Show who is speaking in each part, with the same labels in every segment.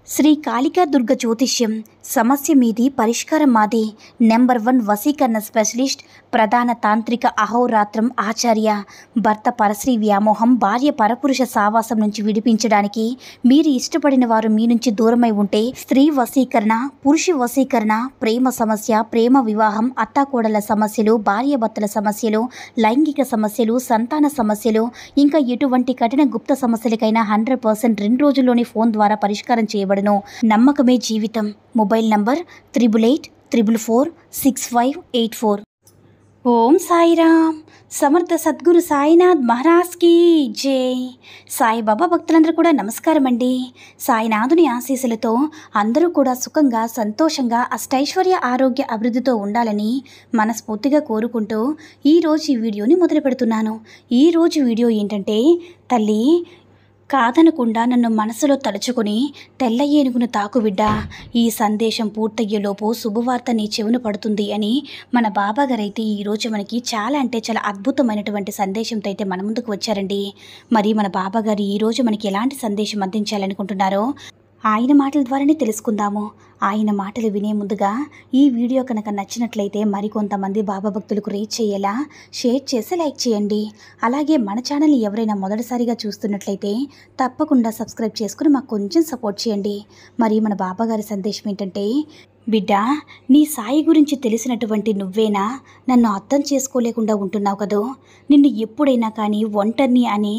Speaker 1: శ్రీ కాళికా దుర్గ జ్యోతిష్యం సమస్య మీది పరిష్కారం మాది. నెంబర్ 1 వశీకరణ స్పెషలిస్ట్, ప్రధాన తాంత్రిక అహోరాత్రం ఆచార్య. భర్త పరశ్రీ వ్యామోహం, భార్య పరపురుష సావాసం నుంచి విడిపించడానికి, మీరు ఇష్టపడిన వారు మీ నుంచి దూరమై ఉంటే స్త్రీ వశీకరణ, పురుష వశీకరణ, ప్రేమ సమస్య, ప్రేమ వివాహం, అత్తాకోడల సమస్యలు, భార్యాభర్తల సమస్యలు, లైంగిక సమస్యలు, సంతాన సమస్యలు, ఇంకా ఎటువంటి కఠిన గుప్త సమస్యలకైనా 100% 2 రోజుల్లోనే ఫోన్ ద్వారా పరిష్కారం చేయబడును. నమ్మకమే జీవితం. Mobile number 8844465584. ఓం సాయిరామ్. సమర్థ సద్గురు సాయినాథ్ మహారాజ్కి జై. సాయిబాబా భక్తులందరూ కూడా నమస్కారం అండి. సాయినాథుని ఆశీస్సులతో అందరూ కూడా సుఖంగా, సంతోషంగా, అష్టైశ్వర్య, ఆరోగ్య, అభివృద్ధితో ఉండాలని మనస్ఫూర్తిగా కోరుకుంటూ ఈరోజు ఈ వీడియోని మొదలు పెడుతున్నాను. ఈరోజు వీడియో ఏంటంటే, తల్లి కాదనకుండా నన్ను మనసులో తలుచుకుని తెల్ల ఏనుగును తాకు బిడ్డ, ఈ సందేశం పూర్తయ్యేలోపు శుభవార్త నీ చెవున పడుతుంది అని మన బాబాగారైతే ఈరోజు మనకి చాలా అద్భుతమైనటువంటి సందేశంతో అయితే మన ముందుకు వచ్చారండి. మరి మన బాబాగారు ఈరోజు మనకి ఎలాంటి సందేశం అందించాలనుకుంటున్నారో ఆయన మాటల ద్వారానే తెలుసుకుందాము. ఆయన మాటలు వినే ముందుగా ఈ వీడియో కనుక నచ్చినట్లయితే మరికొంతమంది బాబా భక్తులకు రీచ్ చేయేలా షేర్ చేసి లైక్ చేయండి. అలాగే మన ఛానల్ని ఎవరైనా మొదటిసారిగా చూస్తున్నట్లయితే తప్పకుండా సబ్స్క్రైబ్ చేసుకుని మాకు కొంచెం సపోర్ట్ చేయండి. మరి మన బాబాగారి సందేశం ఏంటంటే, బిడ్డ, నీ సాయి గురించి తెలిసినటువంటి నువ్వేనా నన్ను అర్థం చేసుకోలేకుండా ఉంటున్నావు కదూ. నిన్ను ఎప్పుడైనా కానీ ఒంటరిని అని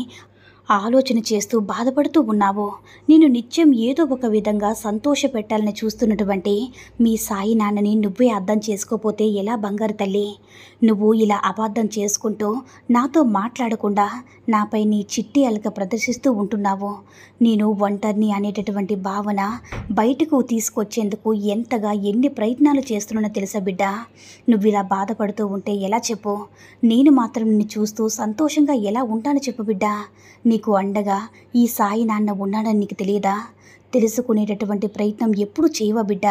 Speaker 1: ఆలోచన చేస్తూ బాధపడుతూ ఉన్నావు. నేను నిత్యం ఏదో ఒక విధంగా సంతోష పెట్టాలని చూస్తున్నటువంటి మీ సాయి నాన్నని నువ్వే అర్థం చేసుకోపోతే ఎలా బంగారు తల్లి? నువ్వు ఇలా అబద్ధం చేసుకుంటూ నాతో మాట్లాడకుండా నాపై నీ చిట్టి అలక ప్రదర్శిస్తూ ఉంటున్నావు. నేను ఒంటరిని అనేటటువంటి భావన బయటకు తీసుకొచ్చేందుకు ఎన్ని ప్రయత్నాలు చేస్తున్నానో తెలుసా బిడ్డ? నువ్వు ఇలా బాధపడుతూ ఉంటే ఎలా చెప్పు? నేను మాత్రం నిన్ను చూస్తూ సంతోషంగా ఎలా ఉంటానో చెప్పు బిడ్డ. నీకు అండగా ఈ సాయి నాన్న ఉన్నాడని నీకు తెలియదా? తెలుసుకునేటటువంటి ప్రయత్నం ఎప్పుడు చేయవా బిడ్డ?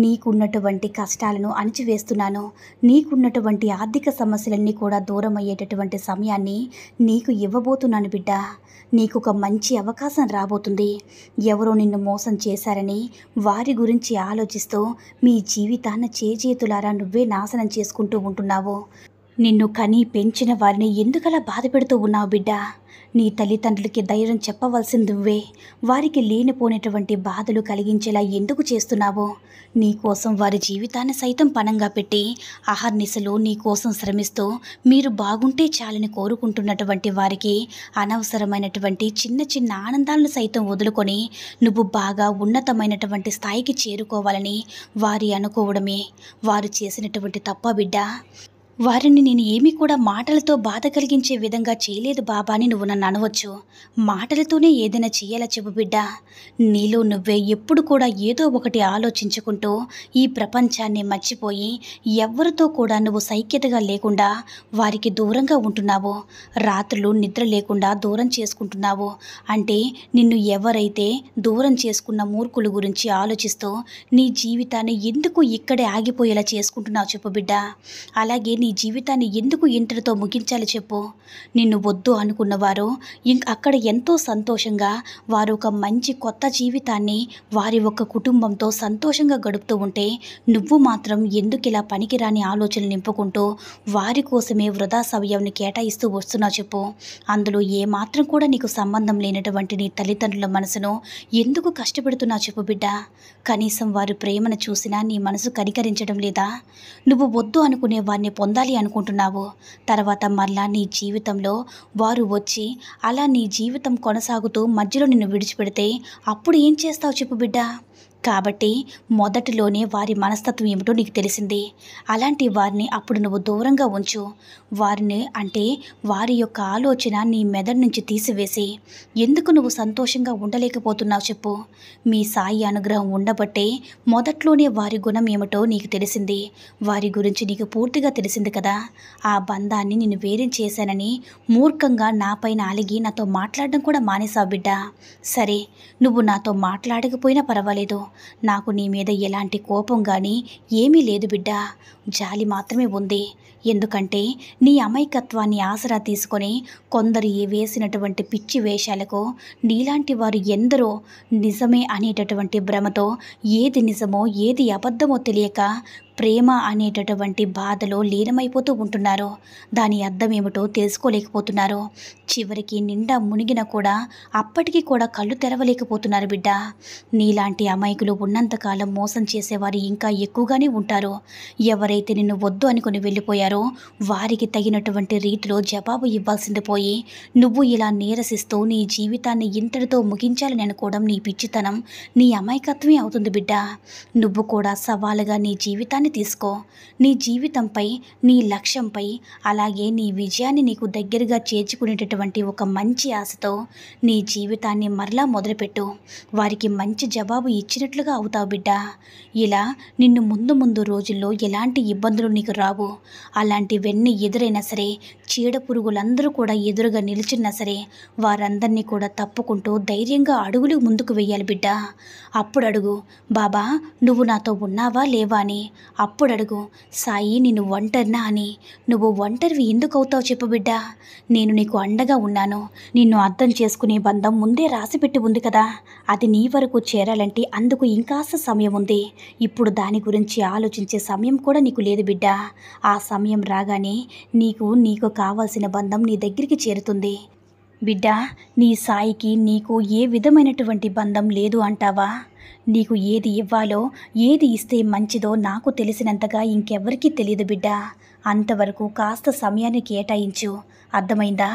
Speaker 1: నీకున్నటువంటి కష్టాలను అణిచివేస్తున్నాను. నీకున్నటువంటి ఆర్థిక సమస్యలన్నీ కూడా దూరం అయ్యేటటువంటి సమయాన్ని నీకు ఇవ్వబోతున్నాను బిడ్డ. నీకు ఒక మంచి అవకాశం రాబోతుంది. ఎవరో నిన్ను మోసం చేశారని వారి గురించి ఆలోచిస్తూ మీ జీవితాన్ని చేజేతులారా నువ్వే నాశనం చేసుకుంటూ ఉంటున్నావు. నిన్ను కని పెంచిన వారిని ఎందుకలా బాధ పెడుతూ ఉన్నావు బిడ్డ? నీ తల్లిదండ్రులకి ధైర్యం చెప్పవలసింది నువ్వే. వారికి లేనిపోయినటువంటి బాధలు కలిగించేలా ఎందుకు చేస్తున్నావో? నీకోసం వారి జీవితాన్ని సైతం పణంగా పెట్టి అహర్నిశలు నీకోసం శ్రమిస్తూ మీరు బాగుంటే చాలని కోరుకుంటున్నటువంటి వారికి అనవసరమైనటువంటి చిన్న ఆనందాలను సైతం వదులుకొని నువ్వు బాగా ఉన్నతమైనటువంటి స్థాయికి చేరుకోవాలని వారి అనుకోవడమే వారు చేసినటువంటి తప్ప బిడ్డ. వారిని నేను ఏమీ కూడా మాటలతో బాధ కలిగించే విధంగా చేయలేదు బాబా అని నువ్వు నన్ను అనవచ్చు. మాటలతోనే ఏదైనా చెయ్యాలా చెప్పు బిడ్డ? నీలో నువ్వే ఎప్పుడు కూడా ఏదో ఒకటి ఆలోచించుకుంటూ ఈ ప్రపంచాన్ని మర్చిపోయి ఎవరితో కూడా నువ్వు సైక్యతగా లేకుండా వారికి దూరంగా ఉంటున్నావు. రాత్రులు నిద్ర లేకుండా దూరం చేసుకుంటున్నావు. అంటే నిన్ను ఎవరైతే దూరం చేసుకున్న మూర్ఖుల గురించి ఆలోచిస్తూ నీ జీవితాన్ని ఎందుకు ఇక్కడే ఆగిపోయేలా చేసుకుంటున్నావు చెప్పు బిడ్డ? అలాగే నీ జీవితాన్ని ఎందుకు ఇంతటితో ముగించాలి చెప్పు? నిన్ను వద్దు అనుకున్నవారు అక్కడ ఎంతో సంతోషంగా వారు ఒక మంచి కొత్త జీవితాన్ని వారి ఒక కుటుంబంతో సంతోషంగా గడుపుతూ ఉంటే నువ్వు మాత్రం ఎందుకు ఇలా పనికిరాని ఆలోచనలు నింపుకుంటూ వారి కోసమే వృధా సమయాన్ని కేటాయిస్తూ వస్తున్నావు చెప్పు? అందులో ఏమాత్రం కూడా నీకు సంబంధం లేనటువంటి నీ తల్లిదండ్రుల మనసును ఎందుకు కష్టపెడుతున్నావు చెప్పు బిడ్డ? కనీసం వారి ప్రేమను చూసినా నీ మనసు కనికరించడం లేదా? నువ్వు వద్దు అనుకునే వారిని పొందాలి అనుకుంటున్నావు. తర్వాత మరలా నీ జీవితంలో వారు వచ్చి అలా నీ జీవితం కొనసాగుతూ మధ్యలో నిన్ను విడిచిపెడితే అప్పుడు ఏం చేస్తావు చెప్పు బిడ్డ? కాబట్టి మొదటిలోనే వారి మనస్తత్వం ఏమిటో నీకు తెలిసింది. అలాంటి వారిని అప్పుడు నువ్వు దూరంగా ఉంచు. వారిని అంటే వారి యొక్క ఆలోచన నీ మెదడు నుంచి తీసివేసి ఎందుకు నువ్వు సంతోషంగా ఉండలేకపోతున్నావు చెప్పు? మీ సాయి అనుగ్రహం ఉండబట్టే మొదట్లోనే వారి గుణం ఏమిటో నీకు తెలిసింది. వారి గురించి నీకు పూర్తిగా తెలిసింది కదా. ఆ బంధాన్ని నేను వేరే చేశానని మూర్ఖంగా నాపైన అలిగి నాతో మాట్లాడడం కూడా మానేసావు బిడ్డ. సరే, నువ్వు నాతో మాట్లాడకపోయినా పర్వాలేదు. పర్వాలేదు, నాకు నీ మీద ఎలాంటి కోపం కానీ ఏమీ లేదు బిడ్డ, జాలి మాత్రమే ఉంది. ఎందుకంటే నీ అమాయకత్వాన్ని ఆసరా తీసుకొని కొందరు వేసినటువంటి పిచ్చి వేషాలకు నీలాంటి వారు ఎందరో నిజమే అనేటటువంటి భ్రమతో ఏది నిజమో ఏది అబద్ధమో తెలియక ప్రేమ అనేటటువంటి బాధలో లీనమైపోతూ ఉంటున్నారు. దాని అర్థం ఏమిటో తెలుసుకోలేకపోతున్నారు. చివరికి నిండా మునిగిన కూడా అప్పటికి కూడా కళ్ళు తెరవలేకపోతున్నారు బిడ్డ. నీలాంటి అమాయకులు ఉన్నంతకాలం మోసం చేసేవారు ఇంకా ఎక్కువగానే ఉంటారు. ఎవరైతే నిన్ను వద్దు అనుకుని వెళ్ళిపోయారో వారికి తగినటువంటి రీతిలో జవాబు ఇవ్వాల్సింది పోయి నువ్వు ఇలా నీరసిస్తూ నీ జీవితాన్ని ఇంతటితో ముగించాలని అనుకోవడం నీ పిచ్చితనం, నీ అమాయకత్వమే అవుతుంది బిడ్డ. నువ్వు కూడా సవాలుగా నీ జీవితాన్ని తీసుకో. నీ జీవితంపై, నీ లక్ష్యంపై, అలాగే నీ విజయాన్ని నీకు దగ్గరగా చేర్చుకునేటటువంటి ఒక మంచి ఆశతో నీ జీవితాన్ని మరలా మొదలుపెట్టు. వారికి మంచి జవాబు ఇచ్చినట్లుగా అవుతావు బిడ్డ. ఇలా నిన్ను ముందు రోజుల్లో ఎలాంటి ఇబ్బందులు నీకు రావు. అలాంటివన్నీ ఎదురైనా సరే, చీడ పురుగులందరూ కూడా ఎదురుగా నిల్చున్నా సరే వారందరినీ కూడా తప్పుకుంటూ ధైర్యంగా అడుగులు ముందుకు వెయ్యాలి బిడ్డ. అప్పుడు అడుగు, బాబా నువ్వు నాతో ఉన్నావా లేవా అని. అప్పుడు అడుగు, సాయి నిన్ను ఒంటరినా అని. నువ్వు ఒంటరివి ఎందుకు అవుతావు చెప్పు బిడ్డ. నేను నీకు అండగా ఉన్నాను. నిన్ను అర్థం చేసుకునే బంధం ముందే రాసిపెట్టి ఉంది కదా, అది నీ వరకు చేరాలంటే అందుకు ఇంకాస్త సమయం ఉంది. ఇప్పుడు దాని గురించి ఆలోచించే సమయం కూడా నీకు లేదు బిడ్డ. ఆ సమయం రాగానే నీకు కావాల్సిన బంధం నీ దగ్గరికి చేరుతుంది బిడ్డ. నీ సాయికి నీకు ఏ విధమైనటువంటి బంధం లేదు అంటావా? నీకు ఏది ఇవ్వాలో, ఏది ఇస్తే మంచిదో నాకు తెలిసినంతగా ఇంకెవ్వరికీ తెలియదు బిడ్డ. అంతవరకు కాస్త సమయాన్ని కేటాయించు. అర్థమైందా?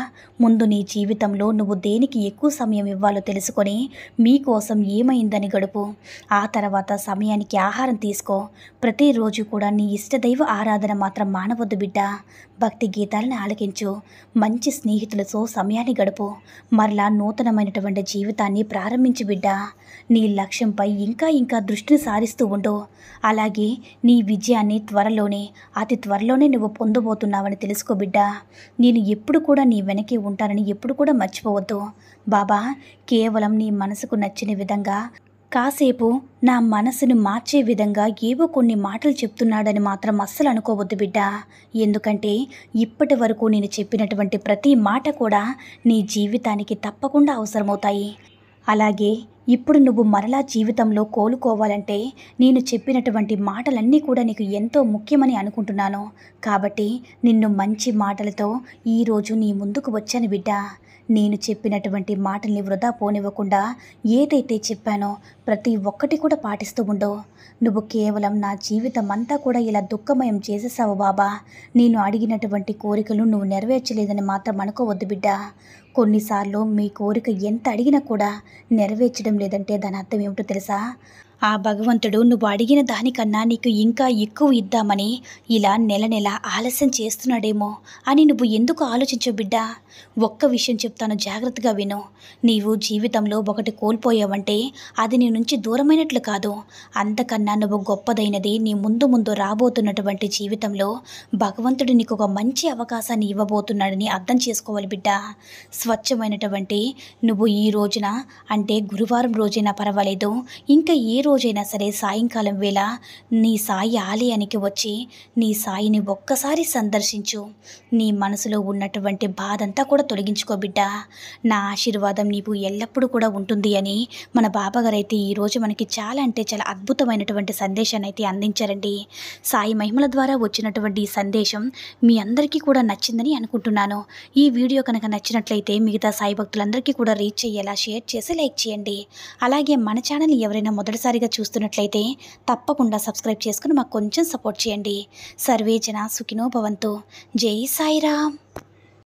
Speaker 1: ముందు నీ జీవితంలో నువ్వు దేనికి ఎక్కువ సమయం ఇవ్వాలో తెలుసుకొని మీకోసం ఏమైందని గడుపు. ఆ తర్వాత సమయానికి ఆహారం తీసుకో. ప్రతిరోజు కూడా నీ ఇష్టదైవ ఆరాధన మాత్రం మానవద్దు బిడ్డ. భక్తి గీతాలను ఆలకించు. మంచి స్నేహితులతో సమయాన్ని గడుపు. మరలా నూతనమైనటువంటి జీవితాన్ని ప్రారంభించు బిడ్డ. నీ లక్ష్యంపై ఇంకా దృష్టిని సారిస్తూ ఉండు. అలాగే నీ విజయాన్ని అతి త్వరలోనే నువ్వు పొందబోతున్నావని తెలుసుకో బిడ్డ. నేను ఎప్పుడు కూడా నీ వెనకే ఉంటానని ఎప్పుడు కూడా మర్చిపోవద్దు. బాబా కేవలం నీ మనసుకు నచ్చిన విధంగా, కాసేపు నా మనసును మార్చే విధంగా ఏవో కొన్ని మాటలు చెప్తున్నాడని మాత్రం అస్సలు అనుకోవద్దు బిడ్డ. ఎందుకంటే ఇప్పటి వరకు నేను చెప్పినటువంటి ప్రతి మాట కూడా నీ జీవితానికి తప్పకుండా అవసరమవుతాయి. అలాగే ఇప్పుడు నువ్వు మరలా జీవితంలో కోలుకోవాలంటే నేను చెప్పినటువంటి మాటలన్నీ కూడా నీకు ఎంతో ముఖ్యమని అనుకుంటున్నాను. కాబట్టి నిన్ను మంచి మాటలతో ఈరోజు నీ ముందుకు వచ్చాను బిడ్డ. నేను చెప్పినటువంటి మాటల్ని వృధా పోనివ్వకుండా ఏదైతే చెప్పానో ప్రతి ఒక్కటి కూడా పాటిస్తూ ఉండు. నువ్వు కేవలం నా జీవితం అంతా కూడా ఇలా దుఃఖమయం చేసేసావు బాబా. నేను అడిగినటువంటి కోరికలు నువ్వు నెరవేర్చలేదని మాత్రం అనుకోవద్దు బిడ్డ. కొన్నిసార్లు మీ కోరిక ఎంత అడిగినా కూడా నెరవేర్చడం లేదంటే దాని అర్థం ఏమిటో తెలుసా? ఆ భగవంతుడు నువ్వు అడిగిన దానికన్నా నీకు ఇంకా ఎక్కువ ఇద్దామని ఇలా నెల ఆలస్యం చేస్తున్నాడేమో అని నువ్వు ఎందుకు ఆలోచించు బిడ్డ. ఒక్క విషయం చెప్తాను, జాగ్రత్తగా విను. నీవు జీవితంలో ఒకటి కోల్పోయావంటే అది నీ నుంచి దూరమైనట్లు కాదు. అంతకన్నా నువ్వు గొప్పదైనది నీ ముందు రాబోతున్నటువంటి జీవితంలో భగవంతుడు నీకు ఒక మంచి అవకాశాన్ని ఇవ్వబోతున్నాడని అర్థం చేసుకోవాలి బిడ్డ. స్వచ్ఛమైనటువంటి నువ్వు ఈ రోజున, అంటే గురువారం రోజైనా పర్వాలేదు, ఇంకా ఏ రోజైనా సరే సాయంకాలం వేళ నీ సాయి ఆలయానికి వచ్చి నీ సాయిని ఒక్కసారి సందర్శించు. నీ మనసులో ఉన్నటువంటి బాధంతా కూడా తొలగించుకో బిడ్డ. నా ఆశీర్వాదం నీకు ఎల్లప్పుడూ కూడా ఉంటుంది అని మన బాబాగారు అయితే ఈరోజు మనకి చాలా అద్భుతమైనటువంటి సందేశాన్ని అయితే అందించారండి. సాయి మహిమల ద్వారా వచ్చినటువంటి ఈ సందేశం మీ అందరికీ కూడా నచ్చిందని అనుకుంటున్నాను. ఈ వీడియో కనుక నచ్చినట్లయితే మిగతా సాయి భక్తులందరికీ కూడా రీచ్ అయ్యేలా షేర్ చేసి లైక్ చేయండి. అలాగే మన ఛానల్ ఎవరైనా మొదటిసారిగా చూస్తున్నట్లయితే తప్పకుండా సబ్స్క్రైబ్ చేసుకుని మాకు కొంచెం సపోర్ట్ చేయండి. సర్వే జన సుఖినో భవంతు. జై సాయిరామ్.